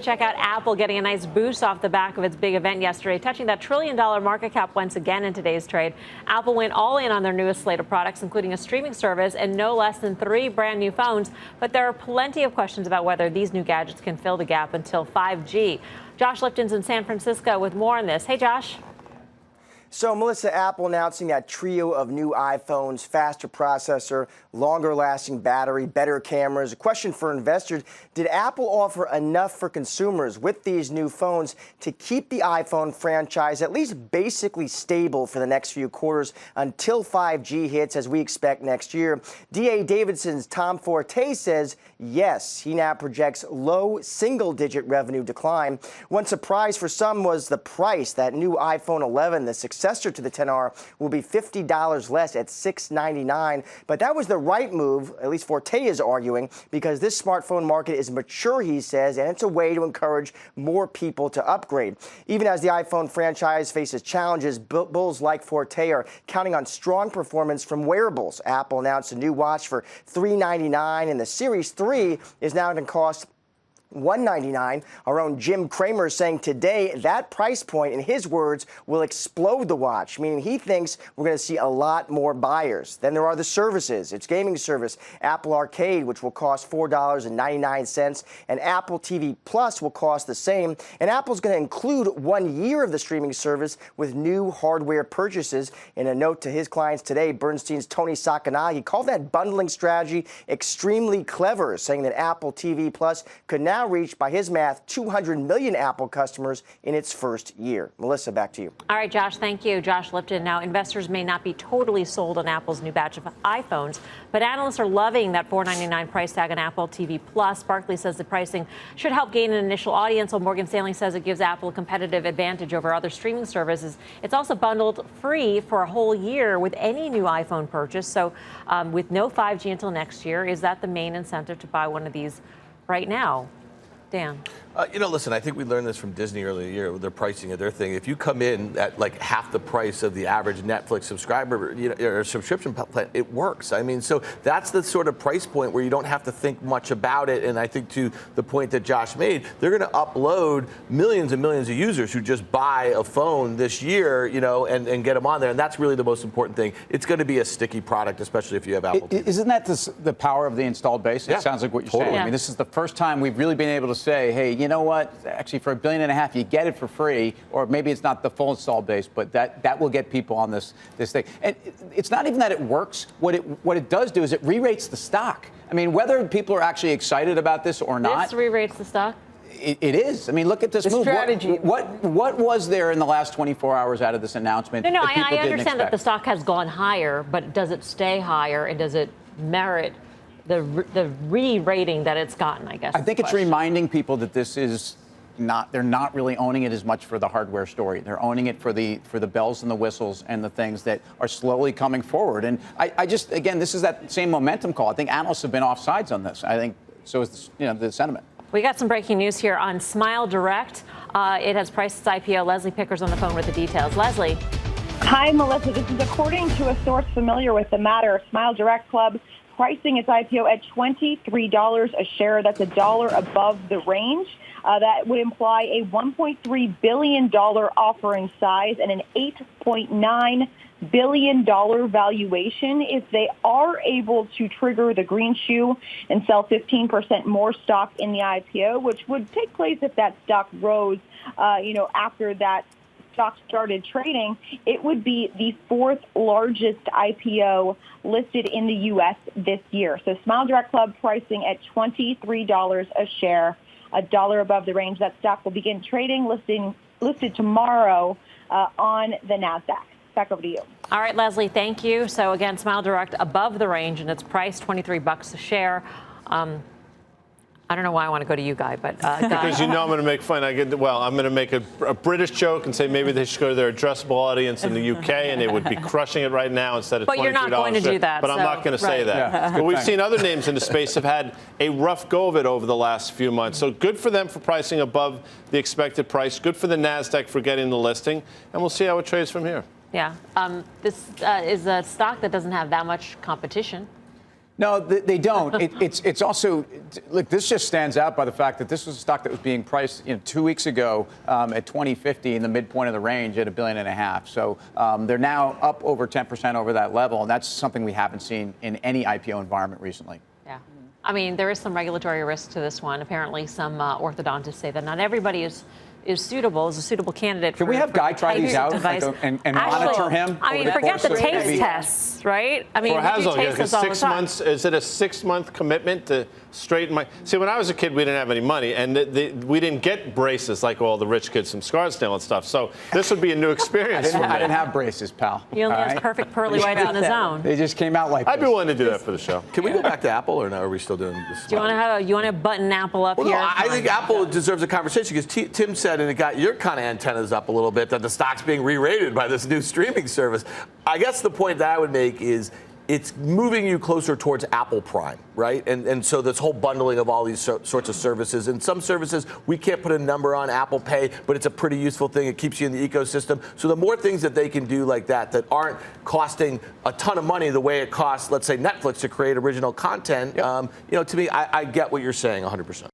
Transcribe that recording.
Check out Apple getting a nice boost off the back of its big event yesterday, touching that $1 trillion market cap once again in today's trade. Apple went all in on their newest slate of products, including a streaming service and no less than 3 brand new phones. But there are plenty of questions about whether these new gadgets can fill the gap until 5G. Josh Lipton's in San Francisco with more on this. Hey, Josh. So, Melissa, Apple announcing that trio of new iPhones, faster processor, longer-lasting battery, better cameras. A question for investors, did Apple offer enough for consumers with these new phones to keep the iPhone franchise at least basically stable for the next few quarters until 5G hits, as we expect next year? D.A. Davidson's Tom Forte says yes. He now projects low single-digit revenue decline. One surprise for some was the price. That new iPhone 11, the successor to the XR, will be $50 less at $699. But that was the right move, at least Forte is arguing, because this smartphone market is mature, he says, and it's a way to encourage more people to upgrade. Even as the iPhone franchise faces challenges, bulls like Forte are counting on strong performance from wearables. Apple announced a new watch for $399, and the Series 3 is now going to cost $199. Our own Jim Cramer saying today that price point, in his words, will explode the watch, meaning he thinks we're going to see a lot more buyers. Then there are the services. It's gaming service, Apple Arcade, which will cost $4.99, and Apple TV Plus will cost the same. And Apple's going to include 1 year of the streaming service with new hardware purchases. In a note to his clients today, Bernstein's Tony Sacconaghi called that bundling strategy extremely clever, saying that Apple TV Plus could now reach, by his math, 200 million Apple customers in its first year. Melissa, back to you. All right, Josh, thank you. Josh Lipton. Now, investors may not be totally sold on Apple's new batch of iPhones, but analysts are loving that $499 price tag on Apple TV Plus. Barclays says the pricing should help gain an initial audience, while Morgan Stanley says it gives Apple a competitive advantage over other streaming services. It's also bundled free for a whole year with any new iPhone purchase. So with no 5G until next year, is that the main incentive to buy one of these right now? Dan. Listen, I think we learned this from Disney earlier in the year with their pricing of their thing. If you come in at like half the price of the average Netflix subscriber, or subscription plan, it works. I mean, so that's the sort of price point where you don't have to think much about it. And I think to the point that Josh made, they're going to upload millions and millions of users who just buy a phone this year, and get them on there. And that's really the most important thing. It's going to be a sticky product, especially if you have Apple TV. Isn't that the power of the installed base? It sounds like what you're saying. Yeah. I mean, this is the first time we've really been able to say, hey, you know what? Actually, for $1.5 billion, you get it for free, or maybe it's not the full installed base, but that will get people on this thing. And it's not even that it works. What it does do is it re-rates the stock. I mean, whether people are actually excited about this or not. This re-rates the stock? It is. I mean, look at this move. Strategy. What was there in the last 24 hours out of this announcement? No, I understand that the stock has gone higher, but does it stay higher, and does it merit the re-rating that it's gotten, I guess? I think it's reminding people that this is they're not really owning it as much for the hardware story. They're owning it for the bells and the whistles and the things that are slowly coming forward. And I just, again, this is that same momentum call. I think analysts have been off sides on this. I think so is the sentiment. We got some breaking news here on Smile Direct. It has priced its IPO. Leslie Picker's on the phone with the details. Leslie. Hi, Melissa. This is according to a source familiar with the matter. Smile Direct Club pricing its IPO at $23 a share. That's $1 above the range. That would imply a $1.3 billion offering size and an $8.9 billion valuation if they are able to trigger the green shoe and sell 15% more stock in the IPO, which would take place if that stock rose, after that stock started trading. It would be the 4th largest IPO listed in the U.S. this year. So Smile Direct Club pricing at $23 a share, $1 above the range. That stock will begin trading, listed tomorrow on the NASDAQ. Back over to you. All right, Leslie, thank you. So again, Smile Direct above the range, and it's priced $23 a share. I don't know why I want to go to you, Guy, but Guy. Because I'm going to make fun. I'm going to make a British joke and say maybe they should go to their addressable audience in the UK, and they would be crushing it right now instead of $23. But you're not going to do that. But I'm not going to say that. Yeah. But we've seen other names in the space have had a rough go of it over the last few months. So good for them for pricing above the expected price. Good for the NASDAQ for getting the listing. And we'll see how it trades from here. Yeah. This is a stock that doesn't have that much competition. No, they don't. It's also, look, this just stands out by the fact that this was a stock that was being priced 2 weeks ago at 2050 in the midpoint of the range at $1.5 billion. So they're now up over 10% over that level, and that's something we haven't seen in any IPO environment recently. Yeah. I mean, there is some regulatory risk to this one. Apparently, some orthodontists say that not everybody is suitable, as a suitable candidate. Can we have Guy try these out and monitor him? I mean, forget the taste tests, right? I mean, Well, we do taste tests all the 6 time. months, is it a 6-month commitment to straighten my... See, when I was a kid, we didn't have any money, and we didn't get braces like all the rich kids from Scarsdale and stuff. So this would be a new experience for me. I didn't have braces, pal. He only has perfect pearly whites on his own. They just came out like I'd be this. willing to do that for the show. Can we go back to Apple, or no? Are we still doing this? Do you want to button Apple up Well, here? no, I think Apple deserves a conversation because Tim said, and it got your kind of antennas up a little bit, that the stock's being re-rated by this new streaming service. I guess the point that I would make is it's moving you closer towards Apple Prime, right? And so this whole bundling of all these sorts of services. And some services, we can't put a number on Apple Pay, but it's a pretty useful thing. It keeps you in the ecosystem. So the more things that they can do like that aren't costing a ton of money the way it costs, let's say, Netflix to create original content, to me, I get what you're saying 100%.